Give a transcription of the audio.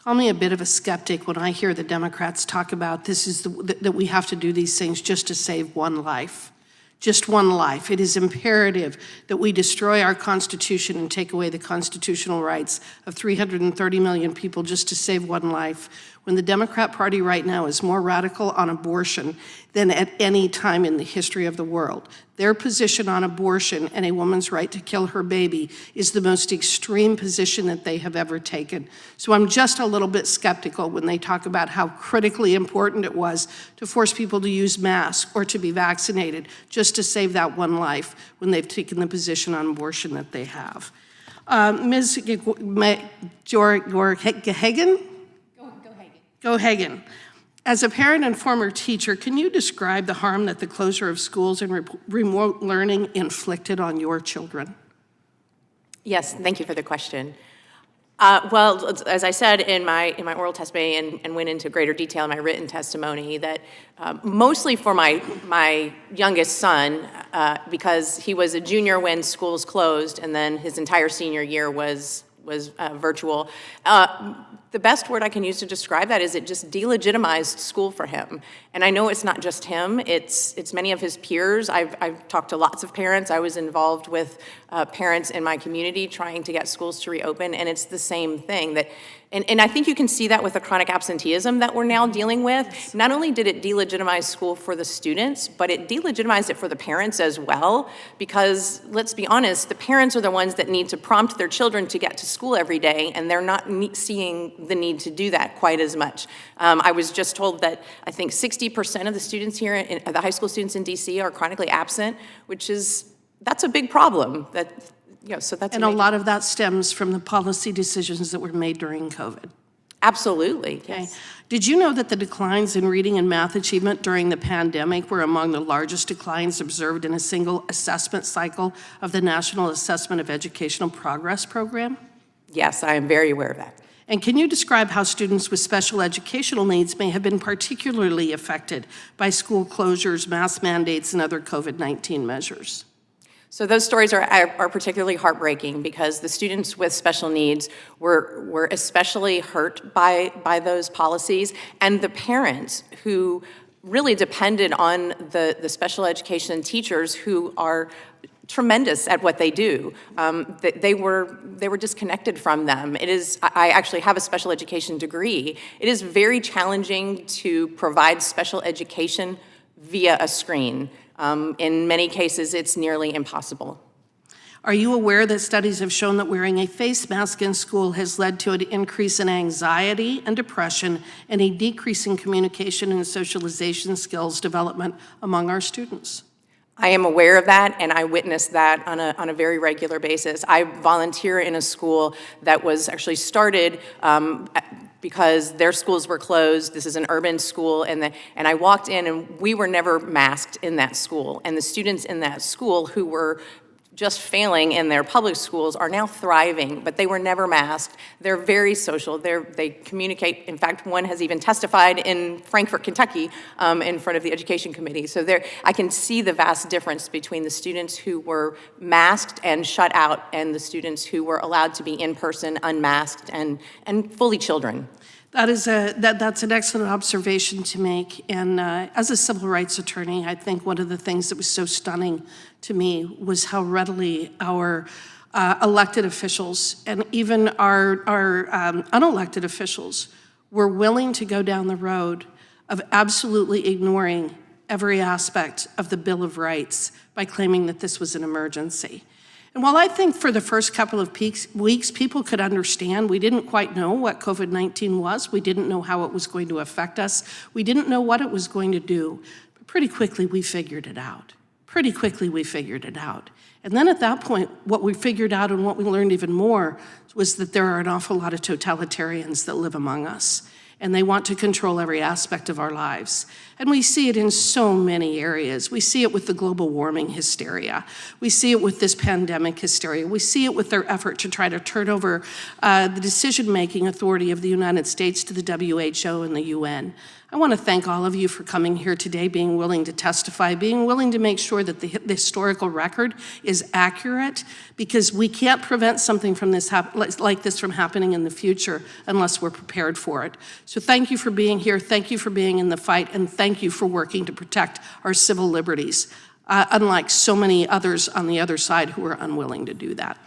Call me a bit of a skeptic when I hear the Democrats talk about that we have to do these things just to save one life. Just one life. It is imperative that we destroy our Constitution and take away the constitutional rights of 330 million people just to save one life, when the Democrat Party right now is more radical on abortion than at any time in the history of the world. Their position on abortion and a woman's right to kill her baby is the most extreme position that they have ever taken. So I'm just a little bit skeptical when they talk about how critically important it was to force people to use masks or to be vaccinated just to save that one life when they've taken the position on abortion that they have. Ms. Gohagen, as a parent and former teacher, can you describe the harm that the closure of schools and remote learning inflicted on your children? Yes, thank you for the question. Well, as I said in my oral testimony and went into greater detail in my written testimony, that mostly for my youngest son, because he was a junior when schools closed, and then his entire senior year was virtual. The best word I can use to describe that is it just delegitimized school for him. And I know it's not just him, it's many of his peers. I've talked to lots of parents. I was involved with parents in my community trying to get schools to reopen, and it's the same thing. And I think you can see that with the chronic absenteeism that we're now dealing with. Yes. Not only did it delegitimize school for the students, but it delegitimized it for the parents as well, because let's be honest, the parents are the ones that need to prompt their children to get to school every day, and they're not seeing the need to do that quite as much. I was just told that I think 60% of the students here, the high school students in DC, are chronically absent, that's a big problem. And a lot of that stems from the policy decisions that were made during COVID. Absolutely, okay. Yes. Did you know that the declines in reading and math achievement during the pandemic were among the largest declines observed in a single assessment cycle of the National Assessment of Educational Progress program? Yes, I am very aware of that. And can you describe how students with special educational needs may have been particularly affected by school closures, mask mandates, and other COVID-19 measures? So those stories are particularly heartbreaking because the students with special needs were especially hurt by those policies, and the parents who really depended on the special education teachers who are tremendous at what they do. They were disconnected from them. I actually have a special education degree. It is very challenging to provide special education via a screen. In many cases, it's nearly impossible. Are you aware that studies have shown that wearing a face mask in school has led to an increase in anxiety and depression and a decrease in communication and socialization skills development among our students? I am aware of that, and I witness that on a very regular basis. I volunteer in a school that was actually started because their schools were closed. This is an urban school, and I walked in, and we were never masked in that school. And the students in that school who were just failing in their public schools are now thriving, but they were never masked. They're very social. They communicate. In fact, one has even testified in Frankfort, Kentucky, in front of the Education Committee. So I can see the vast difference between the students who were masked and shut out and the students who were allowed to be in person, unmasked, and fully children. That's an excellent observation to make. And as a civil rights attorney, I think one of the things that was so stunning to me was how readily our elected officials and even our unelected officials were willing to go down the road of absolutely ignoring every aspect of the Bill of Rights by claiming that this was an emergency. And while I think for the first couple of weeks, people could understand, we didn't quite know what COVID-19 was. We didn't know how it was going to affect us. We didn't know what it was going to do. But pretty quickly, we figured it out. And then at that point, what we figured out and what we learned even more was that there are an awful lot of totalitarians that live among us. and they want to control every aspect of our lives. And we see it in so many areas. We see it with the global warming hysteria. We see it with this pandemic hysteria. We see it with their effort to try to turn over the decision-making authority of the United States to the WHO and the UN. I want to thank all of you for coming here today, being willing to testify, being willing to make sure that the historical record is accurate, because we can't prevent something from this like this from happening in the future unless we're prepared for it. So thank you for being here, thank you for being in the fight, and thank you for working to protect our civil liberties, unlike so many others on the other side who are unwilling to do that.